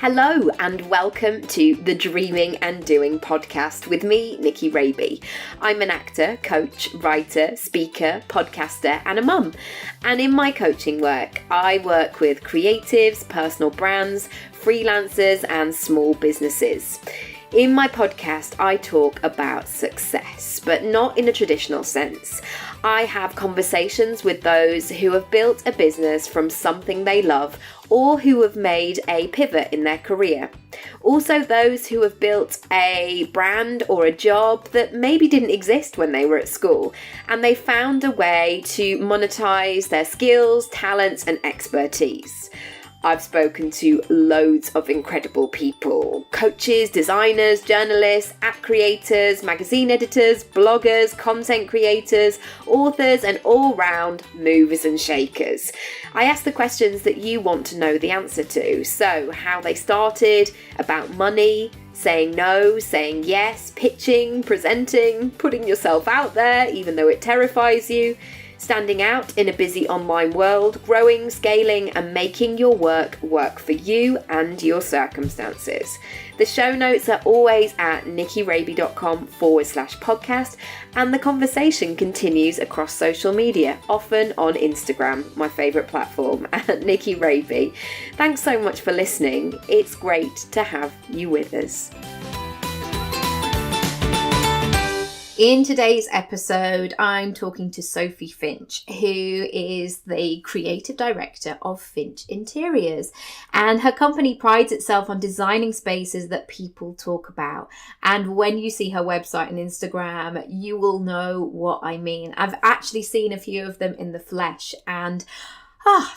Hello and welcome to the Dreaming and Doing podcast with me, Nicky Raby. I'm an actor, coach, writer, speaker, podcaster and a mum. And in my coaching work, I work with creatives, personal brands, freelancers and small businesses. In my podcast, I talk about success, but not in a traditional sense. I have conversations with those who have built a business from something they love or who have made a pivot in their career. Also those who have built a brand or a job that maybe didn't exist when they were at school and they found a way to monetize their skills, talents and expertise. I've spoken to loads of incredible people, coaches, designers, journalists, app creators, magazine editors, bloggers, content creators, authors, and all-round movers and shakers. I ask the questions that you want to know the answer to. So, how they started, about money, saying no, saying yes, pitching, presenting, putting yourself out there even though it terrifies you, standing out in a busy online world, growing, scaling and making your work for you and your circumstances. The show notes are always at nickyraby.com/podcast and the conversation continues across social media, often on Instagram, my favourite platform, at Nicky Raby. Thanks so much for listening. It's great to have you with us. In today's episode, I'm talking to Sophie Finch, who is the creative director of Finch Interiors. And her company prides itself on designing spaces that people talk about. And when you see her website and Instagram, you will know what I mean. I've actually seen a few of them in the flesh and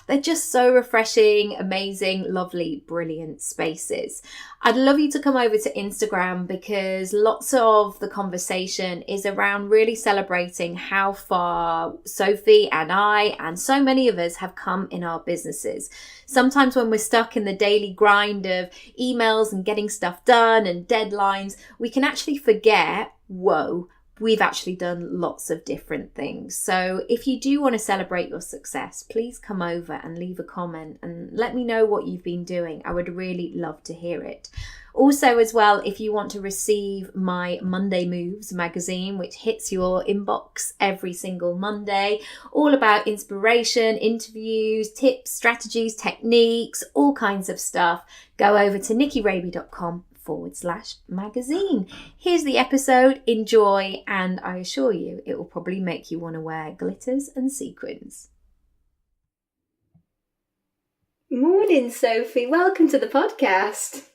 they're just so refreshing, amazing, lovely, brilliant spaces. I'd love you to come over to Instagram because lots of the conversation is around really celebrating how far Sophie and I and so many of us have come in our businesses. Sometimes when we're stuck in the daily grind of emails and getting stuff done and deadlines, we can actually forget, we've actually done lots of different things. So if you do want to celebrate your success, please come over and leave a comment and let me know what you've been doing. I would really love to hear it. Also as well, if you want to receive my Monday Moves magazine, which hits your inbox every single Monday, all about inspiration, interviews, tips, strategies, techniques, all kinds of stuff, go over to nickyraby.com/magazine. Here's the episode, enjoy, and I assure you it will probably make you want to wear glitters and sequins. Morning, Sophie. Welcome to the podcast.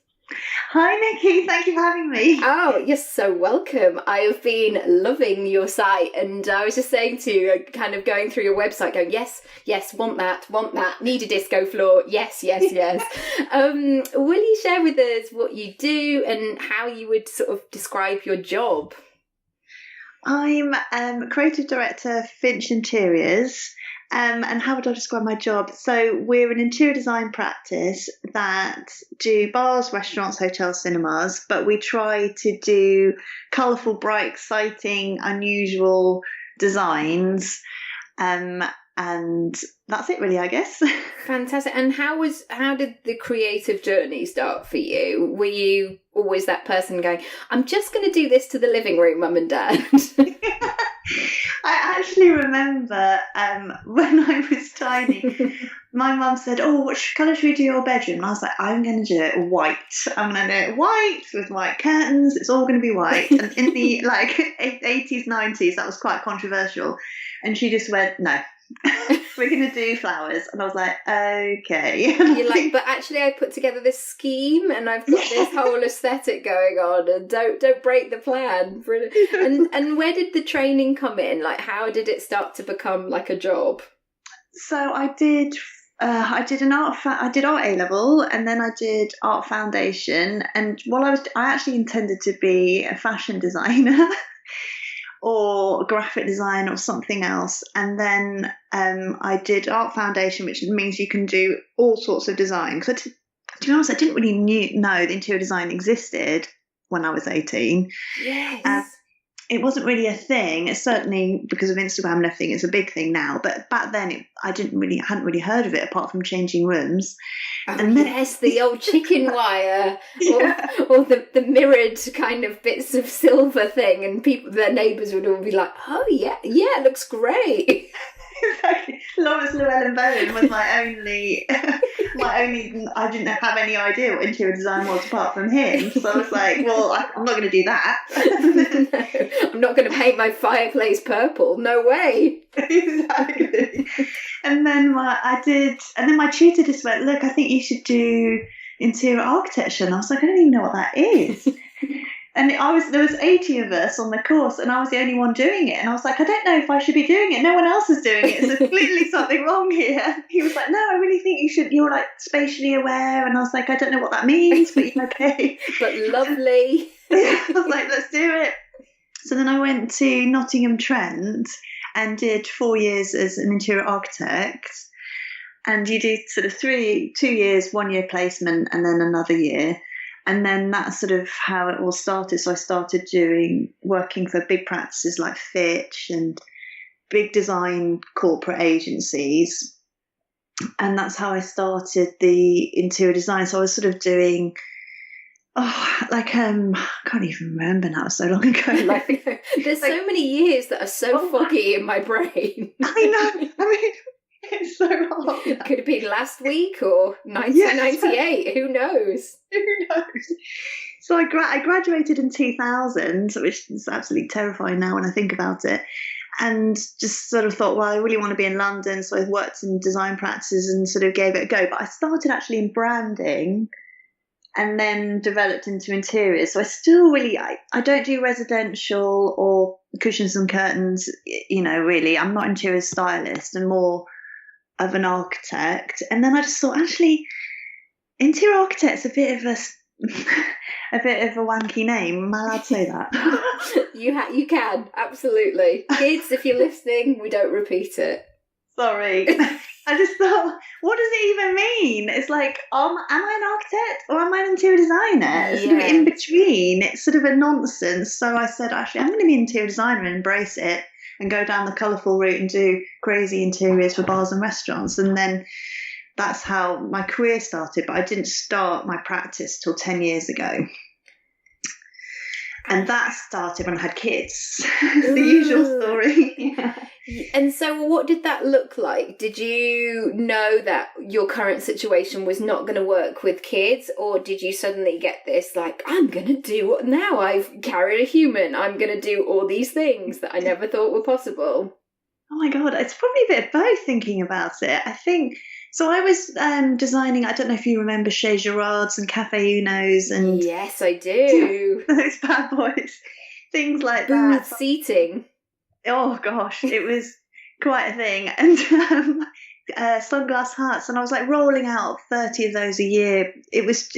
Hi Nikki, thank you for having me. Oh, you're so welcome. I have been loving your site and I was just saying to you, kind of going through your website going, yes, want that, need a disco floor, yes. Will you share with us what you do and how you would sort of describe your job? I'm creative director of Finch Interiors. And how would I describe my job? So we're an interior design practice that do bars, restaurants, hotels, cinemas, but we try to do colourful, bright, exciting, unusual designs. And that's it really, I guess. Fantastic. And how did the creative journey start for you? Were you always that person going, I'm just going to do this to the living room, Mum and Dad? I actually remember when I was tiny, my mum said, what colour should we do your bedroom? And I was like, I'm going to do it white. I'm going to do it white with white curtains. It's all going to be white. And in the 80s, 90s, that was quite controversial. And she just went, no. We're going to do flowers. And I was like, okay. You're like, but actually I put together this scheme and I've got this whole aesthetic going on and don't break the plan. And where did the training come in? Like, how did it start to become like a job? So I did art A-level and then I did art foundation. And I actually intended to be a fashion designer. Or graphic design or something else. And then I did art foundation, which means you can do all sorts of design. Because to be honest, I didn't really know that interior design existed when I was 18. Yes. it wasn't really a thing. It's certainly because of Instagram and everything, it's a big thing now. But back then, I hadn't really heard of it apart from changing rooms. Oh, and then, yes, the old chicken wire, yeah. or the mirrored kind of bits of silver thing, and their neighbours would all be like, "Oh yeah, it looks great." Exactly. Lawrence Llewellyn Bowen was my only. I didn't have any idea what interior design was apart from him. So I was like, well, I'm not going to do that. No, I'm not going to paint my fireplace purple. No way. Exactly. And then my tutor just went, look, I think you should do interior architecture. And I was like, I don't even know what that is. And there was 80 of us on the course, and I was the only one doing it. And I was like, I don't know if I should be doing it. No one else is doing it. There's clearly something wrong here. He was like, no, I really think you should. You're like spatially aware. And I was like, I don't know what that means, but you're okay. But lovely. I was like, let's do it. So then I went to Nottingham Trent and did 4 years as an interior architect. And you do sort of 2 years, 1 year placement, and then another year. And then that's sort of how it all started. So I started working for big practices like Finch and big design corporate agencies. And that's how I started the interior design. So I was sort of doing, I can't even remember now, so long ago. There's so many years that are so foggy in my brain. I know. I mean, it's so hard. It could have been last week or 1998. Yes. Who knows? Who knows? So I graduated in 2000, which is absolutely terrifying now when I think about it. And just sort of thought, well, I really want to be in London. So I worked in design practices and sort of gave it a go. But I started actually in branding and then developed into interiors. So I still really, I don't do residential or cushions and curtains, really. I'm not interior stylist and more of an architect. And then I just thought, actually, interior architect's a bit of a wanky name. Am I allowed to say that? You can, absolutely. Kids, if you're listening, we don't repeat it. Sorry. I just thought, what does it even mean? It's like, am I an architect or am I an interior designer? It's sort of in between. It's sort of a nonsense. So I said, actually, I'm going to be an interior designer and embrace it and go down the colourful route and do crazy interiors for bars and restaurants. And then that's how my career started. But I didn't start my practice till 10 years ago. And that started when I had kids. The usual story. Yeah. And so what did that look like? Did you know that your current situation was not going to work with kids? Or did you suddenly get this, like, I'm going to do what now? I've carried a human. I'm going to do all these things that I never thought were possible. Oh my God, it's probably a bit of both thinking about it. I think, so I was designing, I don't know if you remember Chez Girard's and Cafe Uno's and... Yes, I do. Those bad boys. Things like Booth that. seating. Oh gosh, it was quite a thing. And sunglass huts, and I was like rolling out 30 of those a year. It was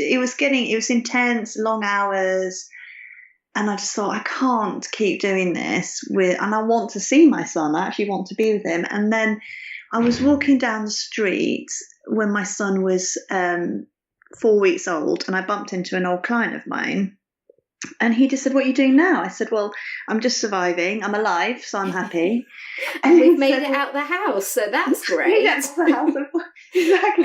intense, long hours. And I just thought, I can't keep doing this and I want to see my son. I actually want to be with him. And then I was walking down the street when my son was 4 weeks old, and I bumped into an old client of mine. And he just said, what are you doing now? I said, well, I'm just surviving. I'm alive, so I'm happy. And we've made it out the house, so that's great. Exactly.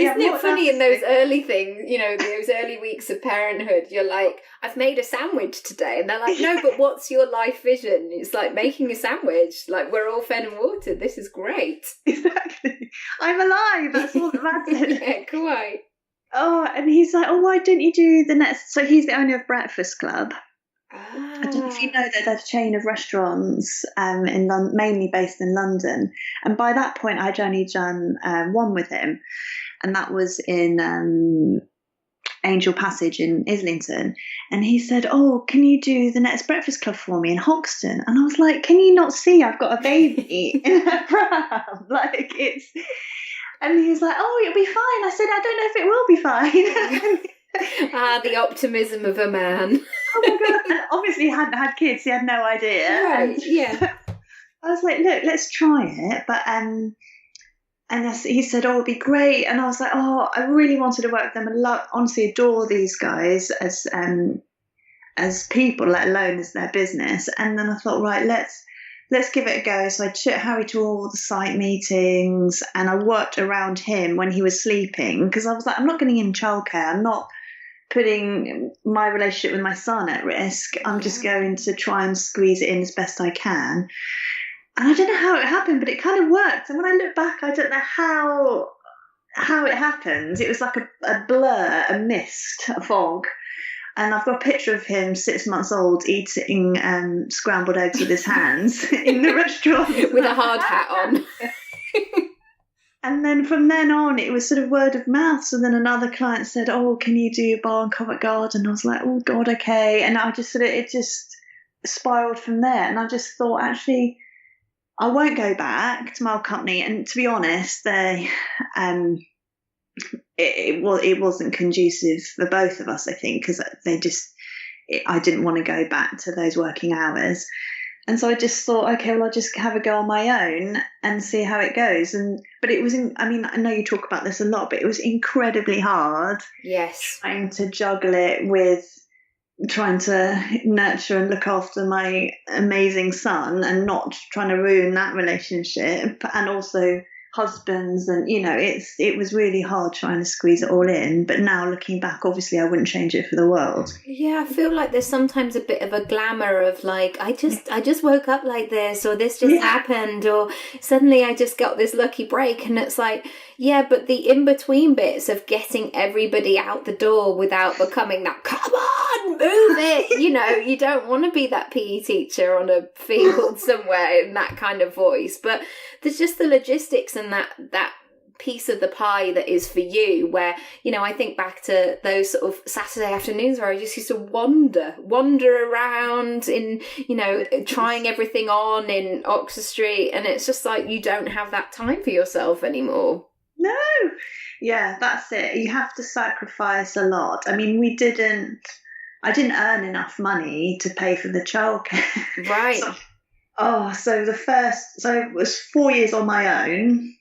Isn't it funny in those early things, those early weeks of parenthood, you're like, I've made a sandwich today. And they're like, no, but what's your life vision? It's like making a sandwich. Like, we're all fed and watered. This is great. Exactly. I'm alive. That's all that matters. Yeah, quite. Oh, and he's like, oh, why don't you do the next? So he's the owner of Breakfast Club. I don't know if you know that they're a chain of restaurants in mainly based in London. And by that point, I'd only done one with him. And that was in Angel Passage in Islington. And he said, oh, can you do the next Breakfast Club for me in Hoxton? And I was like, can you not see I've got a baby in a pram? Like, it's... And he was like, oh, it'll be fine. I said, I don't know if it will be fine. The optimism of a man. Oh my God. Obviously, he hadn't had kids. He had no idea. Right, yeah. I was like, look, let's try it. But he said, oh, it'll be great. And I was like, oh, I really wanted to work with them. I honestly adore these guys as as people, let alone as their business. And then I thought, right, let's give it a go. So I took Harry to all the site meetings, and I worked around him when he was sleeping, because I was like, I'm not getting him childcare. I'm not putting my relationship with my son at risk. I'm just going to try and squeeze it in as best I can. And I don't know how it happened, but it kind of worked. And when I look back, I don't know how it happened. It was like a blur, a mist, a fog. And I've got a picture of him, 6 months old, eating scrambled eggs with his hands in the restaurant. With a hard hat on. And then from then on, it was sort of word of mouth. So then another client said, oh, can you do a bar in Covent Garden? I was like, oh, God, okay. And I just sort of, it just spiraled from there. And I just thought, actually, I won't go back to my old company. And to be honest, it wasn't conducive for both of us, I think, because I didn't want to go back to those working hours. And so I just thought, okay, well, I'll just have a go on my own and see how it goes. But it was, I know you talk about this a lot, but it was incredibly hard. Yes. Trying to juggle it with trying to nurture and look after my amazing son and not trying to ruin that relationship, and also husbands, and it was really hard trying to squeeze it all in. But now looking back, obviously I wouldn't change it for the world. I feel like there's sometimes a bit of a glamour of like, I just woke up like this, or this just happened, or suddenly I just got this lucky break. And it's like, but the in-between bits of getting everybody out the door without becoming that, come on, move it, you don't want to be that PE teacher on a field somewhere in that kind of voice. But there's just the logistics and that piece of the pie that is for you, where I think back to those sort of Saturday afternoons where I just used to wander around in trying everything on in Oxford Street, and it's just like you don't have that time for yourself anymore. No, that's it. You have to sacrifice a lot. I didn't earn enough money to pay for the childcare, right? So it was 4 years on my own,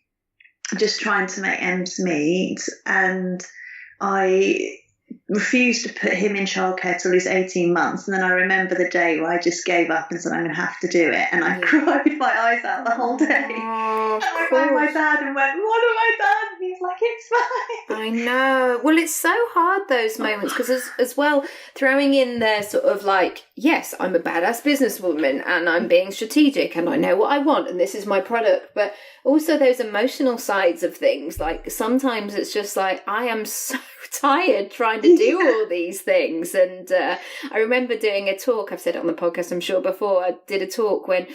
just trying to make ends meet, and I refused to put him in childcare till he was 18 months. And then I remember the day where I just gave up and said, I'm going to have to do it. And I cried my eyes out the whole day. Oh, I rang my dad and went, what have I done? And he's like, it's fine. I know. Well, it's so hard, those moments, because as well, throwing in there sort of like, yes, I'm a badass businesswoman and I'm being strategic and I know what I want and this is my product. But also those emotional sides of things. Like sometimes it's just like, I am so tired trying to do all these things. And I remember doing a talk, I've said it on the podcast, I'm sure before, I did a talk when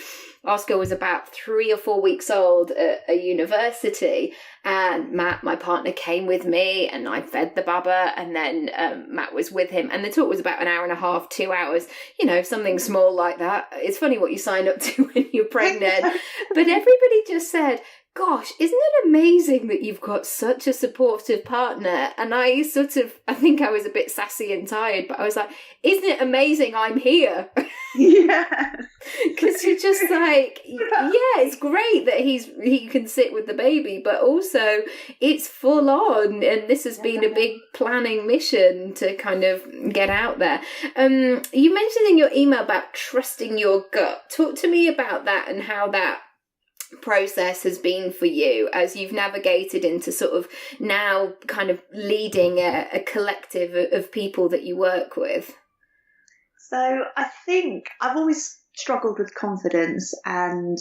Oscar was about 3 or 4 weeks old at a university, and Matt, my partner, came with me and I fed the baba, and then Matt was with him, and the talk was about an hour and a half, 2 hours, something small like that. It's funny what you sign up to when you're pregnant. But everybody just said, gosh, isn't it amazing that you've got such a supportive partner? And I think I was a bit sassy and tired, but I was like, isn't it amazing I'm here? Yes. Because you're just like, it's great that he can sit with the baby, but also it's full on, and this has been a big planning mission to kind of get out there. You mentioned in your email about trusting your gut. Talk to me about that and how that process has been for you as you've navigated into sort of now kind of leading a collective of people that you work with. So I think I've always struggled with confidence and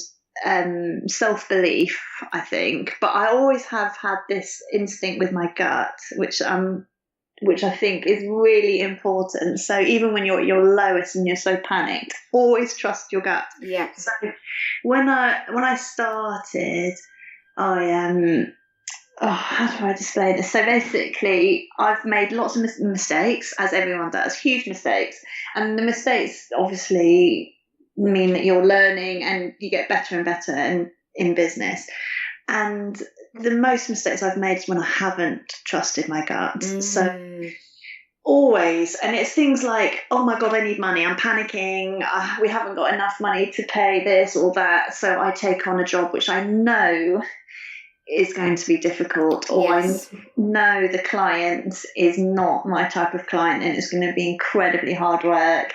self-belief, I think, but I always have had this instinct with my gut, which I think is really important. So even when you're at your lowest and you're so panicked, always trust your gut. Yeah. So when I started, how do I display this? So basically, I've made lots of mistakes, as everyone does, huge mistakes. And the mistakes obviously mean that you're learning and you get better and better in business. And the most mistakes I've made is when I haven't trusted my gut. So always, and it's things like, oh my God, I need money, I'm panicking, we haven't got enough money to pay this or that, so I take on a job which I know is going to be difficult, or Yes. I know the client is not my type of client and it's going to be incredibly hard work,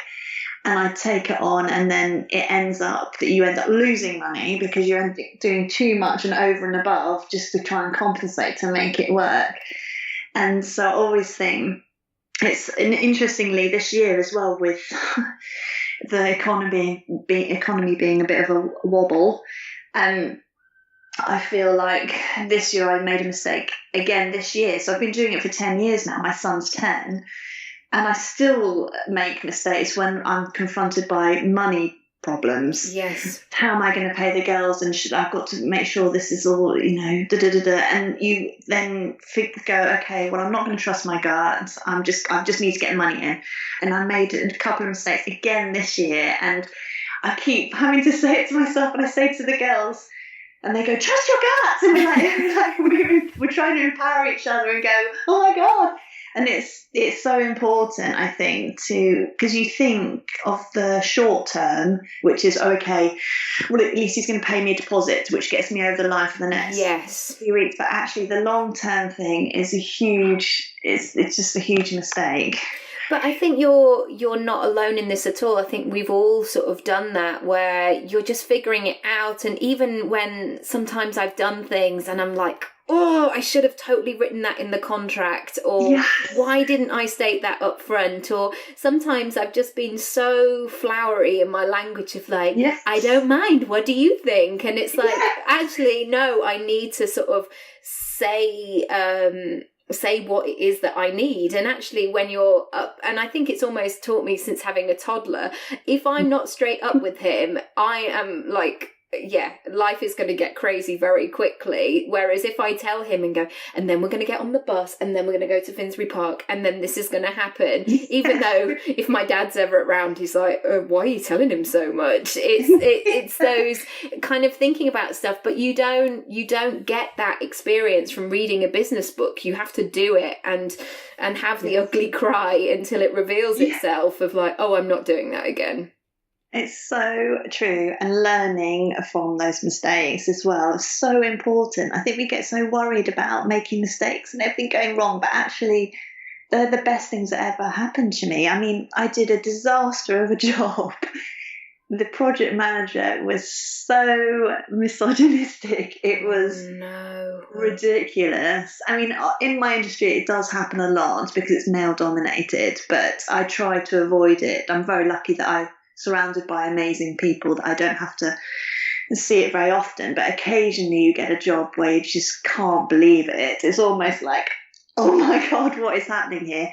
and I take it on, and then it ends up that you end up losing money because you end up doing too much and over and above just to try and compensate to make it work. And so I always think it's, and interestingly this year as well, with the economy being a bit of a wobble, I feel like this year I made a mistake again this year. So I've been doing it for 10 years now. My son's 10. And I still make mistakes when I'm confronted by money problems. Yes. How am I going to pay the girls? And I've got to make sure this is all, And you then go, okay, well, I'm not going to trust my gut. I just need to get money in. And I made a couple of mistakes again this year. And I keep having to say it to myself, and I say to the girls, and they go, trust your gut. And we're trying to empower each other and go, oh my God. And it's so important, I think, because you think of the short term, which is, okay, well, at least he's going to pay me a deposit, which gets me over the line for the next few weeks. But actually, the long term thing is it's just a huge mistake. But I think you're not alone in this at all. I think we've all sort of done that, where you're just figuring it out. And even when sometimes I've done things and I'm like, oh, I should have totally written that in the contract, or why didn't I state that up front? Or sometimes I've just been so flowery in my language of like, I don't mind, what do you think? And it's like, actually, no, I need to sort of say what it is that I need. And actually, when you're up, and I think it's almost taught me since having a toddler, if I'm not straight up with him, I am like, life is going to get crazy very quickly. Whereas if I tell him and go, and then we're going to get on the bus, and then we're going to go to Finsbury Park, and then this is going to happen, even though if my dad's ever around, he's like, why are you telling him so much? It's those kind of thinking about stuff, but you don't get that experience from reading a business book. You have to do it and have the ugly cry until it reveals itself of like, oh, I'm not doing that again. It's so true. And learning from those mistakes as well is so important. I think we get so worried about making mistakes and everything going wrong, but actually they're the best things that ever happened to me. I mean, I did a disaster of a job. The project manager was so misogynistic. It was ridiculous. I mean, in my industry, it does happen a lot because it's male dominated, but I try to avoid it. I'm very lucky that I'm surrounded by amazing people that I don't have to see it very often, but occasionally you get a job where you just can't believe it. It's almost like, oh my God, what is happening here?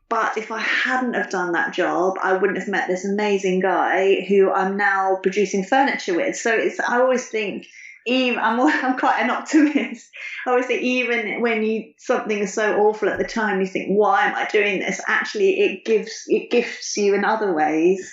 But if I hadn't have done that job, I wouldn't have met this amazing guy who I'm now producing furniture with. So I always think, I'm quite an optimist. I always think even when something is so awful at the time, you think, why am I doing this? Actually, it gifts you in other ways.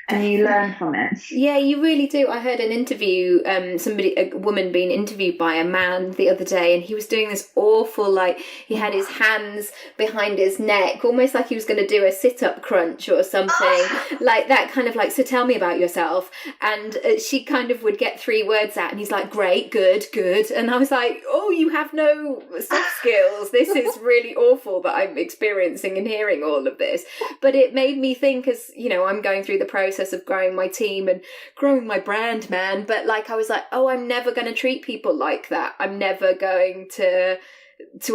And you learn from it. Yeah, you really do. I heard an interview, a woman being interviewed by a man the other day, and he was doing this awful, like, he had his hands behind his neck, almost like he was going to do a sit-up crunch or something, like that kind of like, so tell me about yourself. And she kind of would get 3 words out, and he's like, great, good. And I was like, oh, you have no soft skills. This is really awful that I'm experiencing and hearing all of this. But it made me think, as, you know, I'm going through the process of growing my team and growing my brand, man, but like I was like, oh, I'm never going to treat people like that. I'm never going to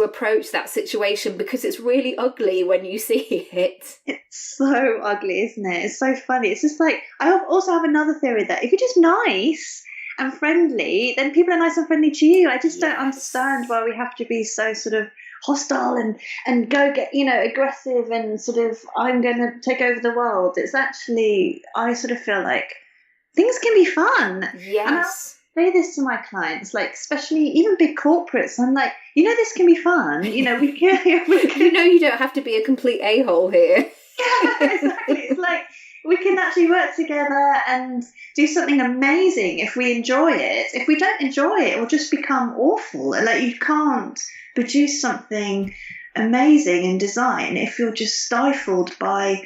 approach that situation because it's really ugly when you see it. It's so ugly, isn't it? It's so funny. It's just like, I also have another theory that if you're just nice and friendly, then people are nice and friendly to you. I just don't understand why we have to be so sort of hostile and go get, aggressive and sort of, I'm going to take over the world. It's actually, I sort of feel like things can be fun. Yes. And I say this to my clients, like, especially even big corporates. I'm like, this can be fun. We can you don't have to be a complete a-hole here. Yeah, exactly. It's like, we can actually work together and do something amazing if we enjoy it. If we don't enjoy it, it will just become awful. Like, you can't produce something amazing in design if you're just stifled by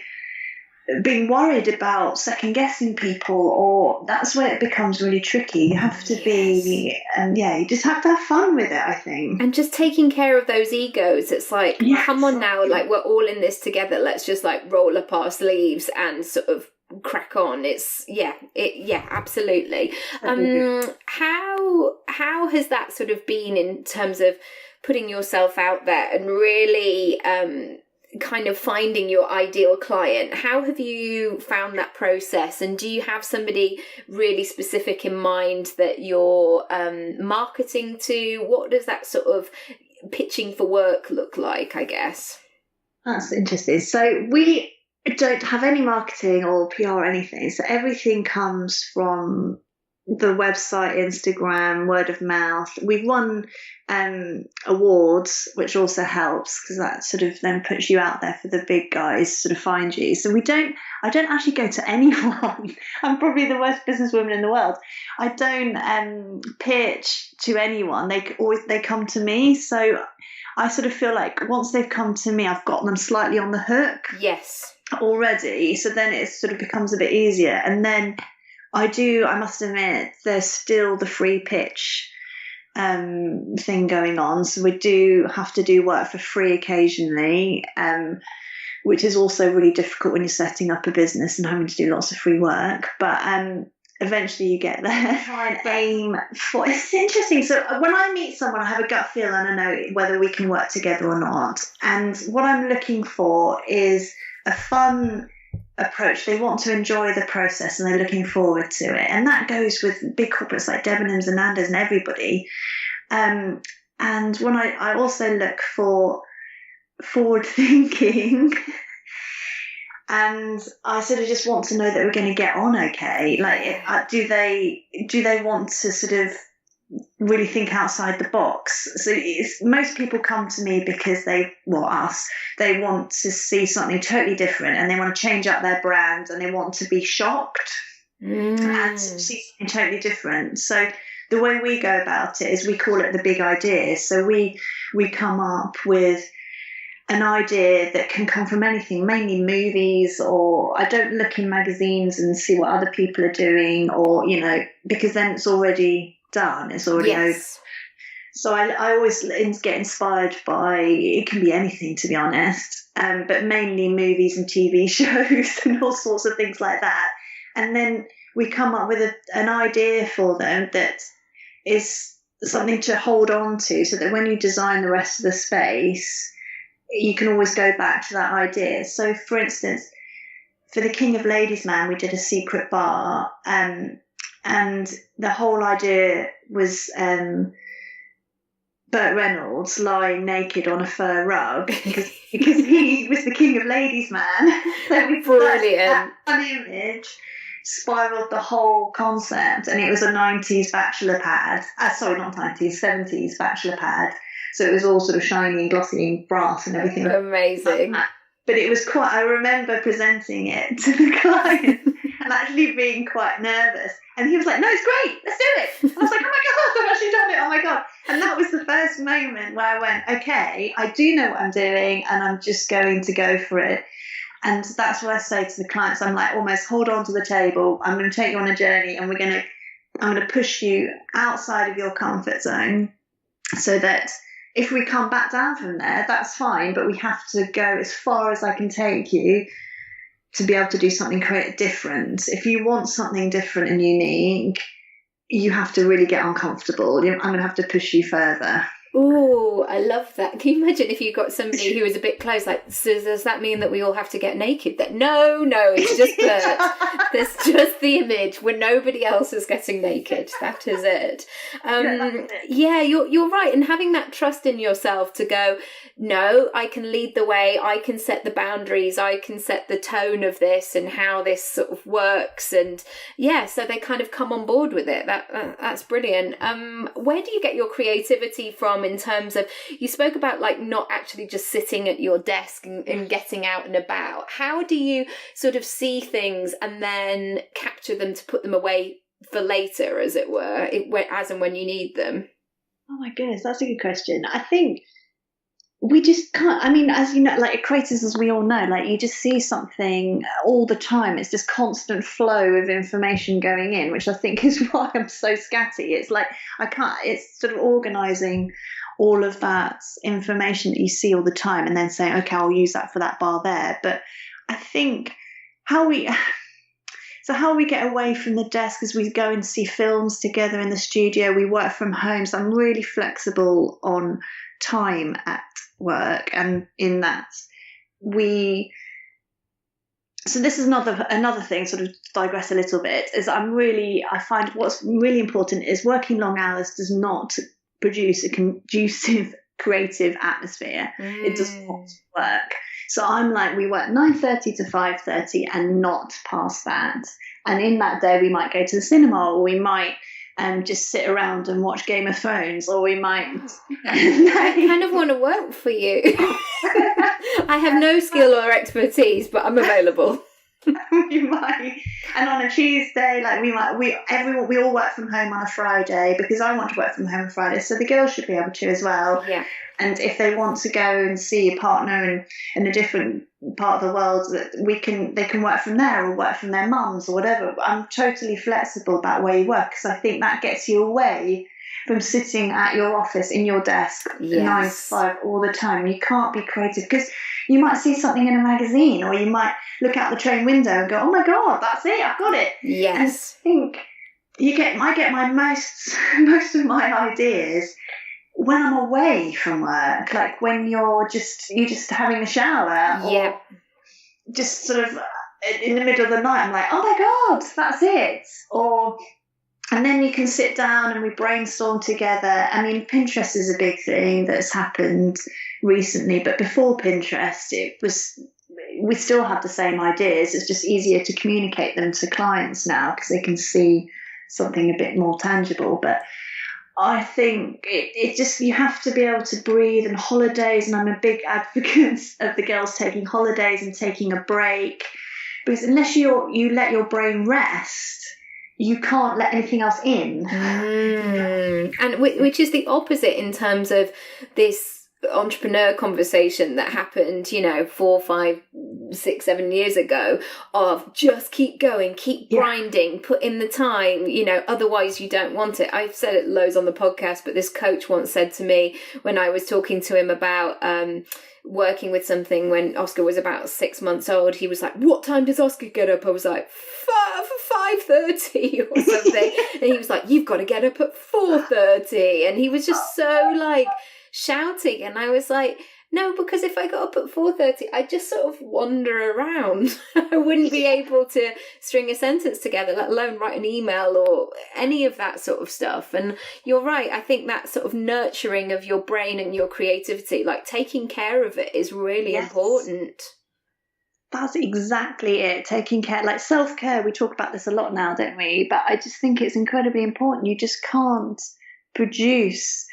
being worried about second guessing people, or that's where it becomes really tricky. You have to be, you just have to have fun with it, I think. And just taking care of those egos. It's like, come on now, like we're all in this together. Let's just like roll up our sleeves and sort of crack on. It's absolutely. How has that sort of been in terms of putting yourself out there and really kind of finding your ideal client? How have you found that process, and do you have somebody really specific in mind that you're marketing to? What does that sort of pitching for work look like, I guess? That's interesting. So we don't have any marketing or PR or anything, so everything comes from the website, Instagram, word of mouth. We've won awards, which also helps because that sort of then puts you out there for the big guys to sort of find you. So I don't actually go to anyone. I'm probably the worst businesswoman in the world. I don't pitch to anyone. They come to me. So I sort of feel like once they've come to me, I've got them slightly on the hook. Yes. Already. So then it sort of becomes a bit easier. And then I must admit, there's still the free pitch thing going on. So we do have to do work for free occasionally, which is also really difficult when you're setting up a business and having to do lots of free work. But eventually you get there. Try and aim for. It's interesting. So when I meet someone, I have a gut feel and I know whether we can work together or not. And what I'm looking for is a fun approach. They want to enjoy the process and they're looking forward to it, and that goes with big corporates like Debenhams and Nando's and everybody. And when I also look for forward thinking and I sort of just want to know that we're going to get on okay. Like, do they want to sort of really think outside the box? So most people come to me because they want to see something totally different and they want to change up their brand and they want to be shocked and see something totally different. So the way we go about it is we call it the big idea. So we come up with an idea that can come from anything, mainly movies, or I don't look in magazines and see what other people are doing, or, because then it's already done, it's already over. So I always get inspired by, it can be anything, to be honest, but mainly movies and TV shows and all sorts of things like that. And then we come up with an idea for them that is something to hold on to, so that when you design the rest of the space, you can always go back to that idea. So, for instance, for the King of Ladies Man, we did a secret bar, and the whole idea was Burt Reynolds lying naked on a fur rug because he was the King of Ladies Man. So we Brilliant. That image spiraled the whole concept, and it was a 90s bachelor pad. Sorry, not 90s, 70s bachelor pad. So it was all sort of shiny and glossy and brass and everything. Amazing. But it was I remember presenting it to the client and actually being quite nervous. And he was like, no, it's great, let's do it. And I was like, oh my God, I've actually done it, oh my God. And that was the first moment where I went, okay, I do know what I'm doing and I'm just going to go for it. And that's what I say to the clients. I'm like, almost hold on to the table. I'm going to take you on a journey and I'm going to push you outside of your comfort zone so that if we come back down from there, that's fine, but we have to go as far as I can take you to be able to do something different. If you want something different and unique, you have to really get uncomfortable. I'm going to have to push you further. Oh, I love that. Can you imagine if you got somebody who was a bit close, like, so does that mean that we all have to get naked? That no, it's just that there's just the image where nobody else is getting naked. That is it. Yeah, you're right. And having that trust in yourself to go, no, I can lead the way. I can set the boundaries. I can set the tone of this and how this sort of works. And yeah, so they kind of come on board with it. That's brilliant. Where do you get your creativity from? In terms of, you spoke about like not actually just sitting at your desk and getting out and about. How do you sort of see things and then capture them to put them away for later, as it were, as and when you need them? Oh my goodness, that's a good question. I think we just can't. I mean, as you know, like creators, as we all know, like you just see something all the time. It's just constant flow of information going in, which I think is why I'm so scatty. It's like I can't. It's sort of organising all of that information that you see all the time, and then saying, okay, I'll use that for that bar there. But I think how we get away from the desk is we go and see films together in the studio. We work from home, so I'm really flexible on time at work, and in that so this is another thing, sort of digress a little bit, is I find what's really important is working long hours does not produce a conducive creative atmosphere. It does not work. So I'm like, we work 9:30 to 5:30 and not past that. And in that day, we might go to the cinema, or we might just sit around and watch Game of Thrones, or we might. I kind of want to work for you. I have no skill or expertise, but I'm available. We might, and on a Tuesday, like we all work from home on a Friday, because I want to work from home on Friday, so the girls should be able to as well. Yeah. And if they want to go and see a partner in a different part of the world, that they can work from there, or work from their mums or whatever. I'm totally flexible about where you work, because I think that gets you away from sitting at your office in your desk 9 to 5 all the time. You can't be creative, because you might see something in a magazine, or you might look out the train window and go, oh my God, that's it, I've got it. Yes. And I get my most of my ideas when I'm away from work, like when you're just having a shower, or just sort of in the middle of the night, I'm like, oh my God, that's it. And then you can sit down and we brainstorm together. I mean, Pinterest is a big thing that's happened recently, but before Pinterest, we still have the same ideas. It's just easier to communicate them to clients now, because they can see something a bit more tangible. But I think it just, you have to be able to breathe, and holidays, and I'm a big advocate of the girls taking holidays and taking a break, because unless you let your brain rest, you can't let anything else in. And which is the opposite in terms of this entrepreneur conversation that happened, 4, 5, 6, 7 years ago, of just keep going, keep grinding, put in the time, otherwise you don't want it. I've said it loads on the podcast, but this coach once said to me when I was talking to him about working with something when Oscar was about 6 months old, he was like, what time does Oscar get up? I was like, 5:30 or something. And he was like, you've got to get up at 4:30. And he was just so like shouting, and I was like, no, because if I got up at 4:30, I'd just sort of wander around. I wouldn't be able to string a sentence together, let alone write an email or any of that sort of stuff. And you're right, I think that sort of nurturing of your brain and your creativity, like taking care of it, is really important. That's exactly it. Taking care, like self-care, we talk about this a lot now, don't we? But I just think it's incredibly important. You just can't produce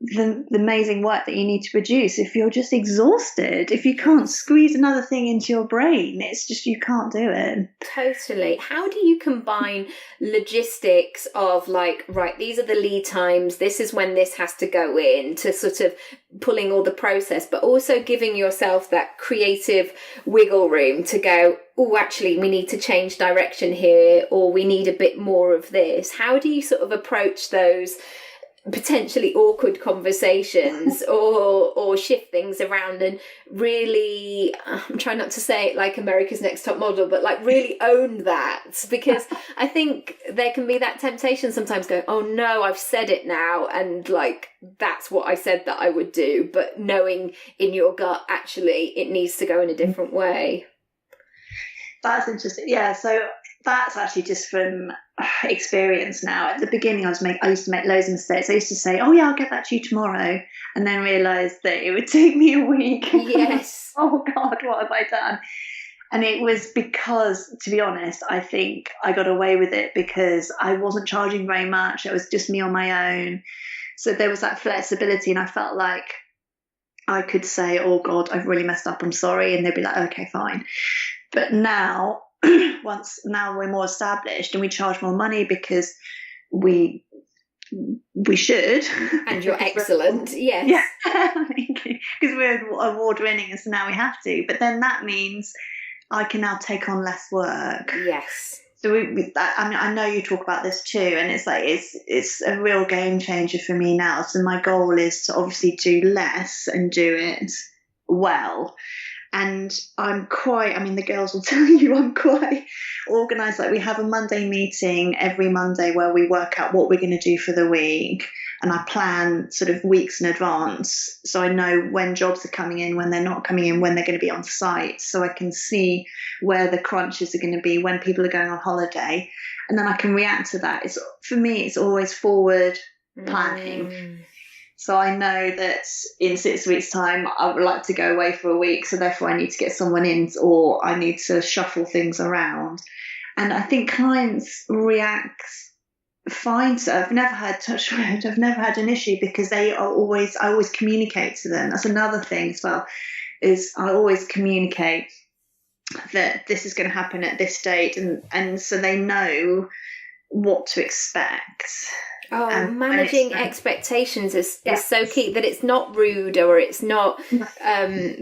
the amazing work that you need to produce if you're just exhausted. If you can't squeeze another thing into your brain, it's just, you can't do it. Totally. How do you combine logistics of like, right, these are the lead times, this is when this has to go in, to sort of pulling all the process, but also giving yourself that creative wiggle room to go, oh, actually, we need to change direction here, or we need a bit more of this? How do you sort of approach those potentially awkward conversations or shift things around and really, I'm trying not to say it like America's Next Top Model, but like really own that? Because I think there can be that temptation sometimes going, oh no, I've said it now, and like that's what I said that I would do, but knowing in your gut actually it needs to go in a different way. That's interesting. Yeah, so that's actually just from experience now. At the beginning, I used to make loads of mistakes. I used to say, oh yeah, I'll get that to you tomorrow, and then realise that it would take me a week. Yes. Oh God, what have I done? And it was because, to be honest, I think I got away with it because I wasn't charging very much. It was just me on my own. So there was that flexibility, and I felt like I could say, oh God, I've really messed up, I'm sorry. And they'd be like, okay, fine. But now, now we're more established and we charge more money because we we should. And you're excellent, yes. Yeah, because we're award-winning, and so now we have to. But then that means I can now take on less work. Yes. So I know you talk about this too, and it's like it's a real game changer for me now. So my goal is to obviously do less and do it well. And the girls will tell you I'm quite organised. Like, we have a Monday meeting every Monday where we work out what we're going to do for the week. And I plan sort of weeks in advance. So I know when jobs are coming in, when they're not coming in, when they're going to be on site. So I can see where the crunches are going to be, when people are going on holiday. And then I can react to that. For me, it's always forward planning. So I know that in 6 weeks' time, I would like to go away for a week. So therefore, I need to get someone in, or I need to shuffle things around. And I think clients react fine. So I've never had, touch wood, I've never had an issue, because I always communicate to them. That's another thing as well, is I always communicate that this is going to happen at this date. And so they know what to expect. Managing expectations is so key, that it's not rude or it's not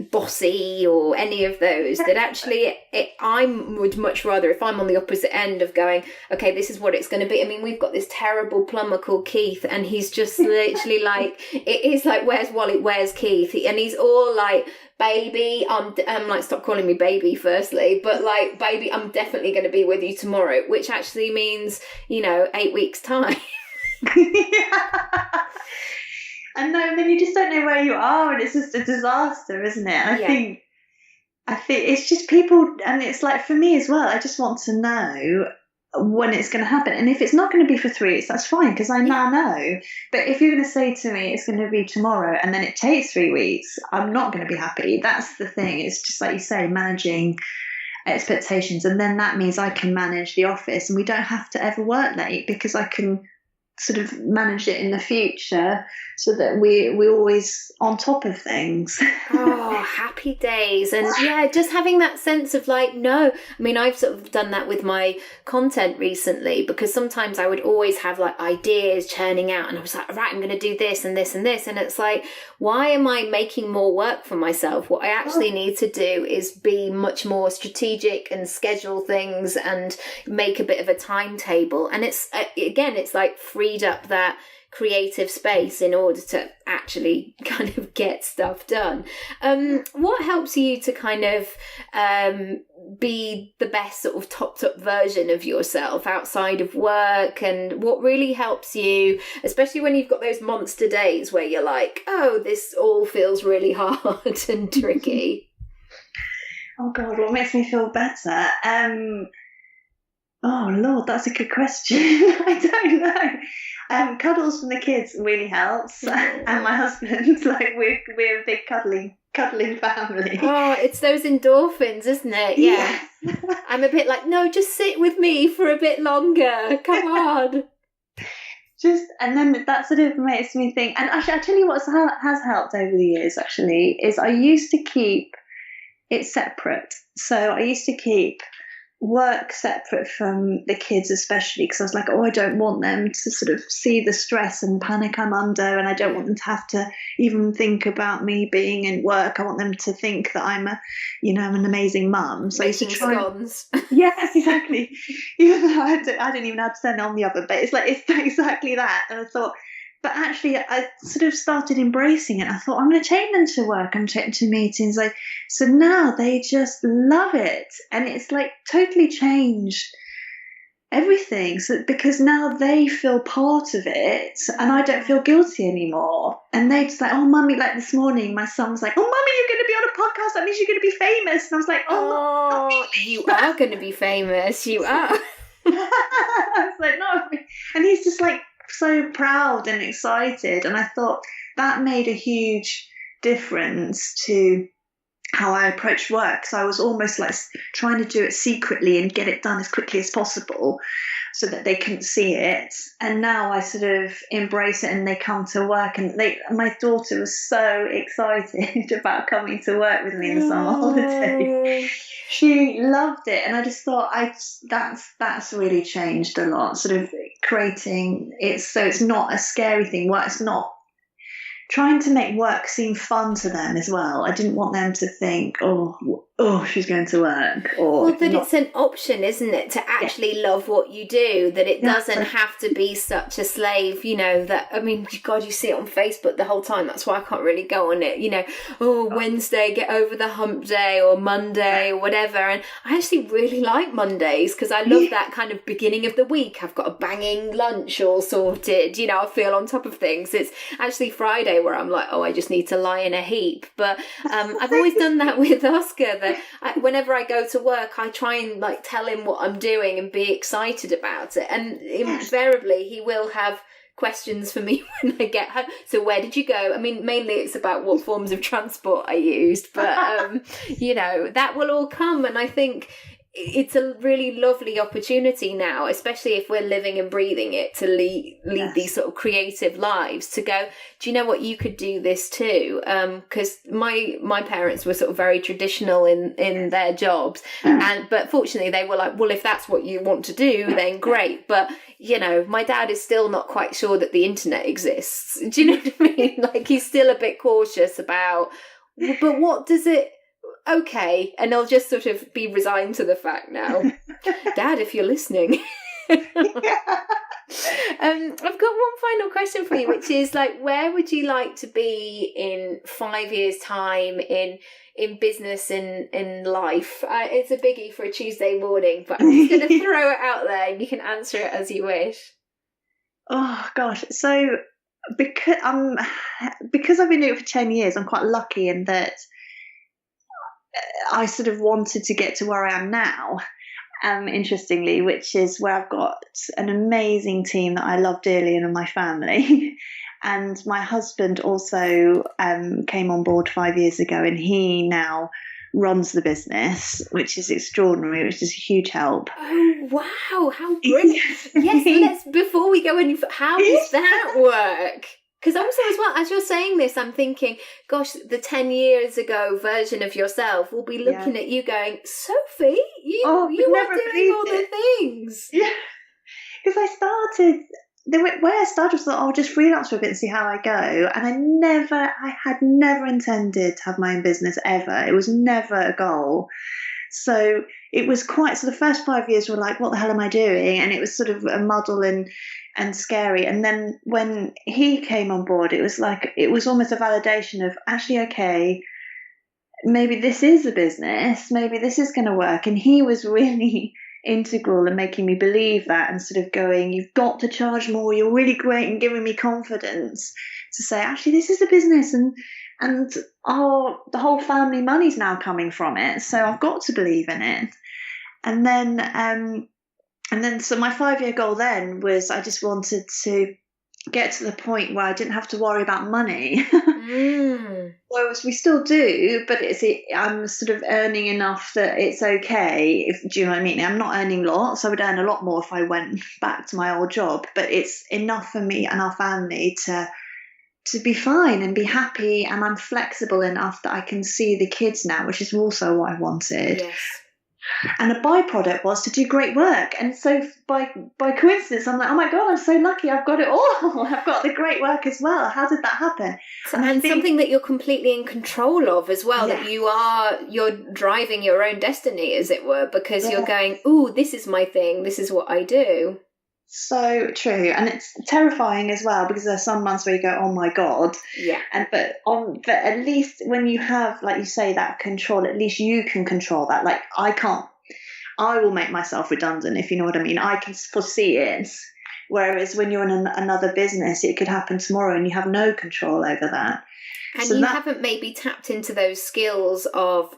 bossy or any of those. That actually, I would much rather, if I'm on the opposite end of going, okay, this is what it's going to be. I mean, we've got this terrible plumber called Keith, and he's just literally like, it is like, where's Wally, where's Keith? And he's all like, baby, I'm like, stop calling me baby firstly, but like, baby, I'm definitely going to be with you tomorrow, which actually means, 8 weeks time. And then you just don't know where you are, and it's just a disaster, isn't it? And I think it's just people, and it's like, for me as well, I just want to know when it's going to happen. And if it's not going to be for 3 weeks, that's fine, because I now know. But if you're going to say to me it's going to be tomorrow, and then it takes 3 weeks, I'm not going to be happy. That's the thing. It's just like you say, managing expectations. And then that means I can manage the office, and we don't have to ever work late, because I can sort of manage it in the future, so that we're always on top of things. Oh, happy days. And just having that sense of like, no, I mean, I've sort of done that with my content recently, because sometimes I would always have like ideas churning out, and I was like, right, I'm going to do this and this and this. And it's like, why am I making more work for myself? What I actually need to do is be much more strategic and schedule things and make a bit of a timetable. And it's, again, it's like freed up that creative space in order to actually kind of get stuff done. What helps you to kind of be the best sort of topped up version of yourself outside of work, and what really helps you, especially when you've got those monster days where you're like, oh, this all feels really hard and tricky? Oh God, what makes me feel better? Oh Lord, that's a good question. I don't know. Cuddles from the kids really helps, and my husband, like, we're a big cuddling family. Oh, it's those endorphins, isn't it? Yeah. I'm a bit like, no, just sit with me for a bit longer. Come on. And then that sort of makes me think. And actually, I tell you what has helped over the years. Actually, is I used to keep it separate. So I used to keep work separate from the kids, especially because I was like, I don't want them to sort of see the stress and panic I'm under, and I don't want them to have to even think about me being in work. I want them to think that I'm I'm an amazing mum. So I used to try scones. Yes, exactly. Even though I didn't even have to turn on the oven, but it's exactly that. And I thought, but actually, I sort of started embracing it. I thought, I'm going to take them to work. I'm taking to meetings. So now they just love it. And it's like totally changed everything. So because now they feel part of it, and I don't feel guilty anymore. And they just like, oh, mummy, like this morning, my son was like, oh, mummy, you're going to be on a podcast. That means you're going to be famous. And I was like, not really. You are going to be famous. You are. I was like, no. And he's just like, so proud and excited, and I thought that made a huge difference to how I approached work. So I was almost like trying to do it secretly and get it done as quickly as possible. so that they couldn't see it. And now I sort of embrace it, and they come to work, and my daughter was so excited about coming to work with me in the summer holiday. She loved it, and I just thought that's really changed a lot, sort of creating it so it's not a scary thing. Well, it's not trying to make work seem fun to them as well. I didn't want them to think, oh, she's going to work. Or that it's an option, isn't it, to actually love what you do, that it doesn't have to be such a slave, that, I mean, God, you see it on Facebook the whole time. That's why I can't really go on it, Wednesday, get over the hump day, or Monday, or whatever. And I actually really like Mondays, because I love that kind of beginning of the week. I've got a banging lunch all sorted, I feel on top of things. It's actually Friday where I'm like, I just need to lie in a heap. But I've always done that with Oscar, that whenever I go to work, I try and tell him what I'm doing and be excited about it. And invariably he will have questions for me when I get home. So where did you go? I mean, mainly it's about what forms of transport I used, but that will all come. And I think it's a really lovely opportunity now, especially if we're living and breathing it, to lead these sort of creative lives, to go, do you know what, you could do this too? Because my parents were sort of very traditional in their jobs, but fortunately they were like, well, if that's what you want to do, then great. But my dad is still not quite sure that the internet exists. Do you know what I mean? He's still a bit cautious about, but what does it? Okay, and I'll just sort of be resigned to the fact now. Dad, if you're listening. I've got one final question for you, which is where would you like to be in 5 years' time in business and in life? It's a biggie for a Tuesday morning, but I'm just going to throw it out there and you can answer it as you wish. Oh gosh, so because I've been doing it for 10 years, I'm quite lucky in that I sort of wanted to get to where I am now, interestingly, which is where I've got an amazing team that I love dearly and my family. And my husband also came on board 5 years ago, and he now runs the business, which is extraordinary, which is a huge help. Oh, wow, how brilliant. Yes, before we go any further, how does that work? Because also, as well, as you're saying this, I'm thinking, gosh, the 10 years ago version of yourself will be looking at you going, Sophie, you are doing all the things. Yeah, because where I started was that I'll just freelance for a bit and see how I go. And I had never intended to have my own business ever. It was never a goal. So it was quite, so the first 5 years were like, what the hell am I doing? And it was sort of a muddle and scary. And then when he came on board, it was almost a validation of, actually, okay, maybe this is a business, maybe this is going to work. And he was really integral in making me believe that, and sort of going, you've got to charge more, you're really great, and giving me confidence to say, actually, this is a business, and the whole family money's now coming from it, so I've got to believe in it. And then so my 5-year goal then was, I just wanted to get to the point where I didn't have to worry about money. Whereas we still do, but I'm sort of earning enough that it's okay. Do you know what I mean? I'm not earning lots. I would earn a lot more if I went back to my old job, but it's enough for me and our family to be fine and be happy. And I'm flexible enough that I can see the kids now, which is also what I wanted. Yes. And a byproduct was to do great work. And so by coincidence, I'm like, oh my God, I'm so lucky. I've got it all. I've got the great work as well. How did that happen? And something that you're completely in control of as well, that you're driving your own destiny, as it were, because you're going, ooh, this is my thing. This is what I do. So true. And it's terrifying as well, because there's some months where you go, oh my God. Yeah. But at least when you have, like you say, that control, at least you can control that. Like I will make myself redundant, if you know what I mean. I can foresee it. Whereas when you're in another business, it could happen tomorrow and you have no control over that. And so you haven't maybe tapped into those skills of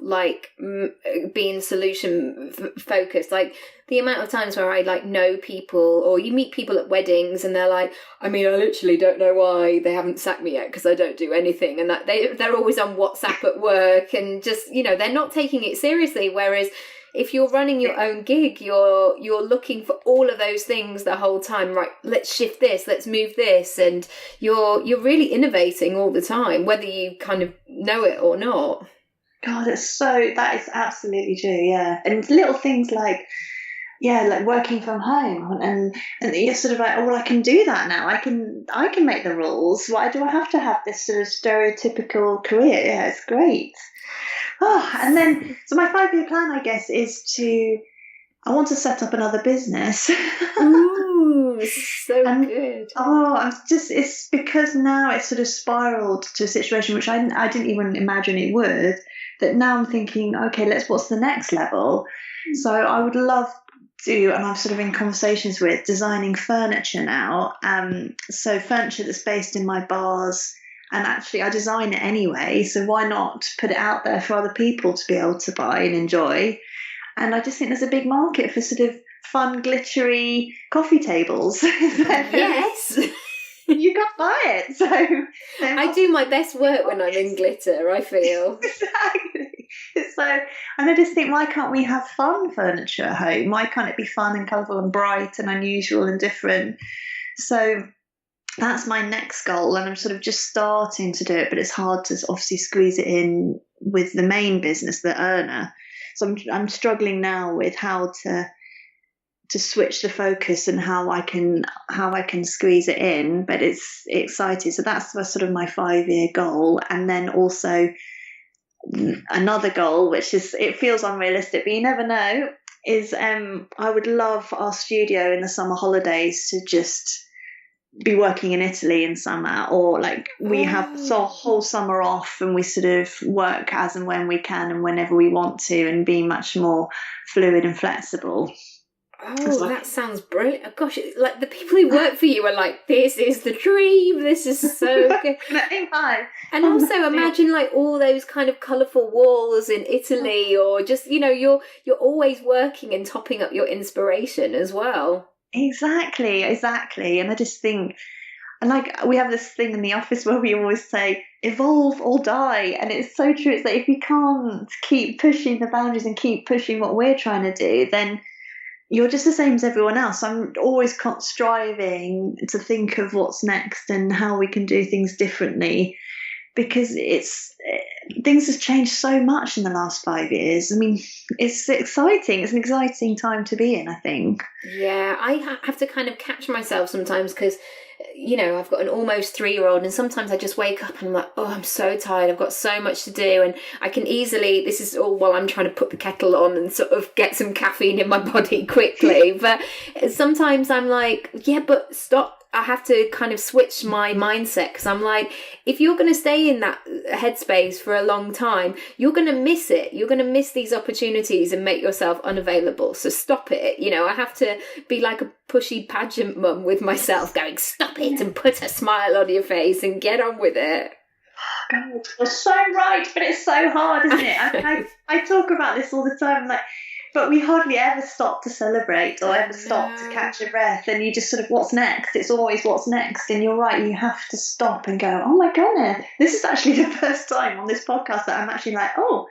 being solution focused. Like the amount of times where I like know people, or you meet people at weddings and they're like, I mean, I literally don't know why they haven't sacked me yet because I don't do anything, and that they're always on WhatsApp at work and just, you know, they're not taking it seriously. Whereas if you're running your own gig, you're looking for all of those things the whole time. Right, let's shift this, let's move this, and you're really innovating all the time, whether you kind of know it or not. God, that is absolutely true, yeah. And little things like, yeah, like working from home, and you're sort of like, oh, well, I can do that now. I can make the rules. Why do I have to have this sort of stereotypical career? Yeah, it's great. Oh, and then, so my 5-year plan, I guess, is I want to set up another business. Ooh, so good. Oh, it's because now it's sort of spiraled to a situation which I didn't even imagine it would, that now I'm thinking, okay, what's the next level? So I would love to, and I'm sort of in conversations with, designing furniture now. So furniture that's based in my bars. And actually, I design it anyway, so why not put it out there for other people to be able to buy and enjoy? And I just think there's a big market for sort of fun, glittery coffee tables. Yes. You got to buy it. So I do my best work when I'm in glitter, I feel. Exactly. So, and I just think, why can't we have fun furniture at home? Why can't it be fun and colourful and bright and unusual and different? So that's my next goal, and I'm sort of just starting to do it, but it's hard to obviously squeeze it in with the main business, the earner. So I'm struggling now with how to switch the focus and how I can squeeze it in, but it's exciting. So that's sort of my 5-year goal. And then also another goal, which is, it feels unrealistic, but you never know, is I would love our studio in the summer holidays to just be working in Italy in summer, or like we have a whole summer off and we sort of work as and when we can and whenever we want to, and be much more fluid and flexible. Oh, that sounds brilliant. Oh, gosh, like the people who work for you are like, this is the dream, this is so good. And also imagine like all those kind of colourful walls in Italy, or just, you know, you're always working and topping up your inspiration as well. Exactly. And I just think, and like we have this thing in the office where we always say, evolve or die. And it's so true. It's like, if you can't keep pushing the boundaries and keep pushing what we're trying to do, then you're just the same as everyone else. I'm always striving to think of what's next and how we can do things differently, because things have changed so much in the last 5 years. I mean, it's exciting. It's an exciting time to be in, I think. Yeah, I have to kind of catch myself sometimes because, you know, I've got an almost 3-year-old, and sometimes I just wake up and I'm like, oh, I'm so tired. I've got so much to do, and I can easily, this is all while I'm trying to put the kettle on and sort of get some caffeine in my body quickly. But sometimes I'm like, yeah, but stop. I have to kind of switch my mindset, because I'm like, if you're going to stay in that headspace for a long time, you're going to miss it. You're going to miss these opportunities and make yourself unavailable. So stop it. You know, I have to be like a pushy pageant mum with myself, going, stop it and put a smile on your face and get on with it. God, you're so right, but it's so hard, isn't it? I talk about this all the time, like, but we hardly ever stop to celebrate or ever stop to catch a breath, and you just sort of, what's next? It's always what's next. And you're right, you have to stop and go, oh my goodness, this is actually the first time on this podcast that I'm actually like, oh,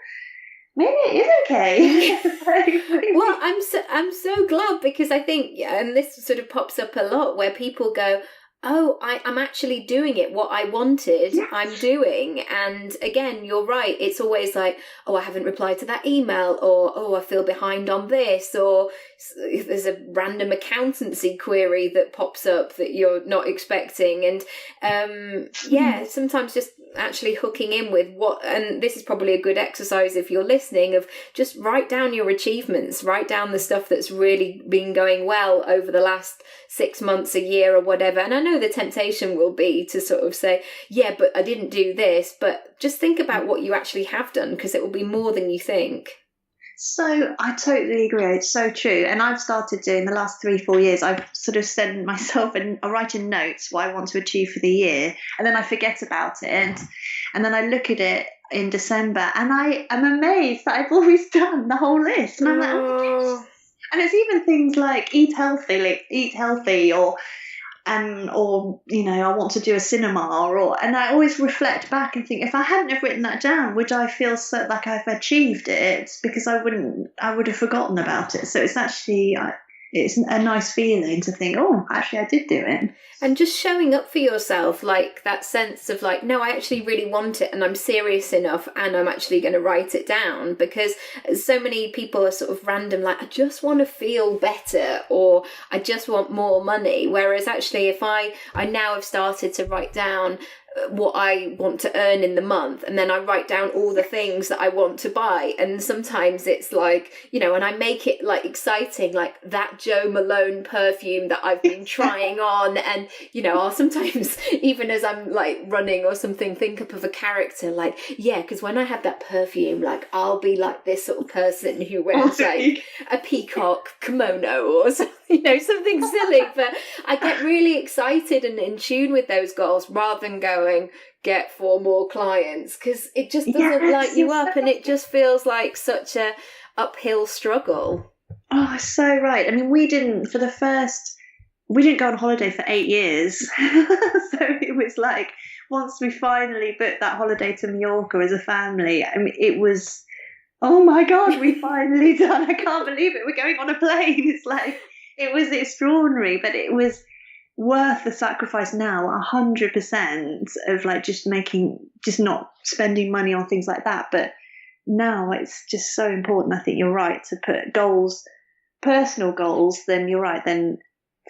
maybe it is okay. Well, I'm so glad, because I think, and this sort of pops up a lot where people go, oh, I'm actually doing it. What I wanted, yes, I'm doing. And again, you're right. It's always like, oh, I haven't replied to that email, or, oh, I feel behind on this, or if there's a random accountancy query that pops up that you're not expecting. And yeah, sometimes just actually hooking in with what, and this is probably a good exercise if you're listening, of just write down your achievements, write down the stuff that's really been going well over the last 6 months, a year, or whatever. And I know the temptation will be to sort of say, yeah, but I didn't do this, but just think about what you actually have done, because it will be more than you think. So I totally agree. It's so true. And I've started doing, the last 3-4 years, I've sort of sent myself and I write in notes what I want to achieve for the year, and then I forget about it. And then I look at it in December and I am amazed that I've always done the whole list. And I'm like, oh, yes. And it's even things like eat healthy, or I want to do a cinema, and I always reflect back and think, if I hadn't have written that down, would I feel so like I've achieved it? Because I would have forgotten about it. So it's actually it's a nice feeling to think, oh, actually I did do it. And just showing up for yourself, like that sense of like, no, I actually really want it and I'm serious enough and I'm actually going to write it down. Because so many people are sort of random, like, I just want to feel better or I just want more money. Whereas actually if I now have started to write down what I want to earn in the month, and then I write down all the things that I want to buy, and sometimes it's like, and I make it like exciting, like that Joe Malone perfume that I've been trying on, and I'll sometimes, even as I'm like running or something, think up of a character like, because when I have that perfume, like I'll be like this sort of person who wears like a peacock kimono or something, something silly, but I get really excited and in tune with those goals rather than going get 4 more clients, because it just doesn't light you up, and it just feels like such a uphill struggle. Oh, so right. I mean, we didn't go on holiday for 8 years. So it was like, once we finally booked that holiday to Mallorca as a family, I mean, it was, oh my God, we finally done. I can't believe it. We're going on a plane. It's like, it was extraordinary, but it was worth the sacrifice now, 100% of like just not spending money on things like that. But now it's just so important. I think you're right to put goals, personal goals, then you're right, then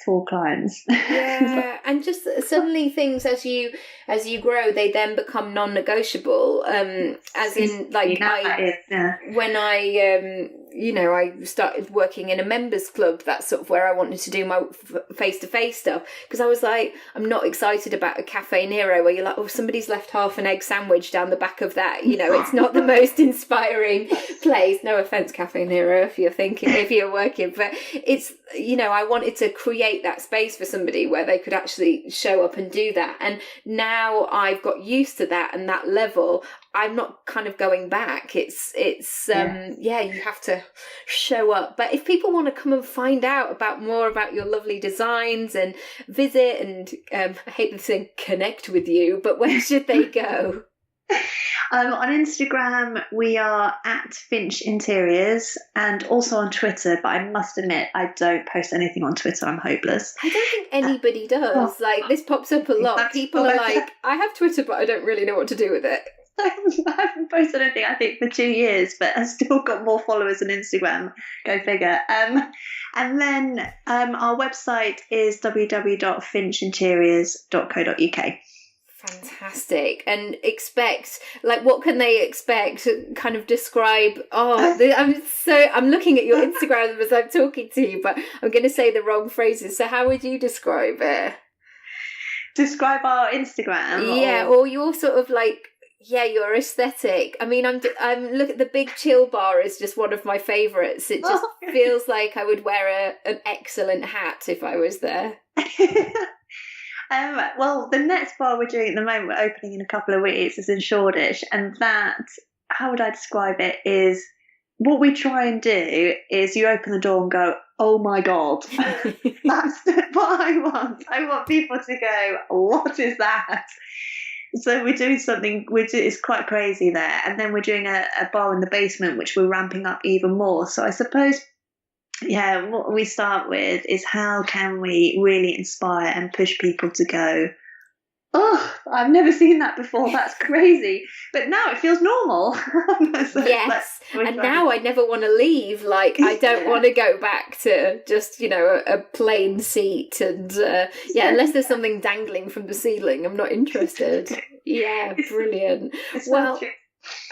for clients. Yeah, and just suddenly things as you grow, they then become non-negotiable. As in, like, when I started working in a members club, that's sort of where I wanted to do my face-to-face stuff, because I was like, I'm not excited about a Cafe Nero where you're like, oh, somebody's left half an egg sandwich down the back of that. It's not the most inspiring place. No offense, Cafe Nero, if you're working, but it's, I wanted to create that space for somebody where they could actually show up and do that. And now I've got used to that and that level, I'm not kind of going back. It's you have to show up. But if people want to come and find out more about your lovely designs and visit and I hate to say connect with you, but where should they go? On Instagram, we are at Finch Interiors, and also on Twitter, but I must admit, I don't post anything on Twitter. I'm hopeless. I don't think anybody does. Like, this pops up a lot. People are like, I have Twitter, but I don't really know what to do with it. I haven't posted anything, I think, for 2 years, but I've still got more followers on Instagram. Go figure. And then our website is www.finchinteriors.co.uk. Fantastic. And what can they expect? Kind of describe, I'm looking at your Instagram as I'm talking to you, but I'm going to say the wrong phrases. So how would you describe it? Describe our Instagram? Yeah, or your sort of like, your aesthetic. I mean, I'm look at the big chill bar is just one of my favourites. It just feels like I would wear an excellent hat if I was there. Well, the next bar we're doing at the moment, we're opening in a couple of weeks, is in Shoreditch, and that, how would I describe it, is what we try and do is you open the door and go, oh my God, that's what I want. I want people to go, what is that? So we're doing something, it's quite crazy there. And then we're doing a bar in the basement, which we're ramping up even more. So I suppose, what we start with is how can we really inspire and push people to go, oh, I've never seen that before. That's crazy. But now it feels normal. So yes. And now I never want to leave. Like, I don't want to go back to just, a plain seat. And unless there's something dangling from the ceiling, I'm not interested. Yeah, brilliant. Well,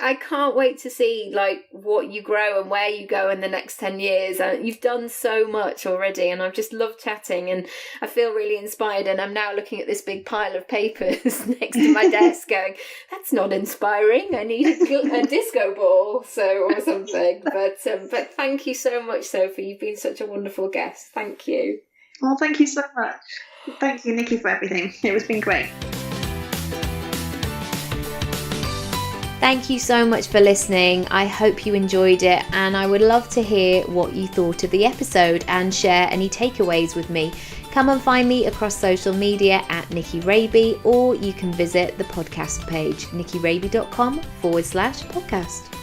I can't wait to see like what you grow and where you go in the next 10 years. You've done so much already, and I've just loved chatting, and I feel really inspired. And I'm now looking at this big pile of papers next to my desk going, that's not inspiring. I need a disco ball or something. But thank you so much, Sophie. You've been such a wonderful guest. Thank you. Oh, thank you so much. Thank you, Nikki, for everything. It's been great. Thank you so much for listening. I hope you enjoyed it, and I would love to hear what you thought of the episode and share any takeaways with me. Come and find me across social media at Nicky Raby, or you can visit the podcast page, nickyraby.com/podcast.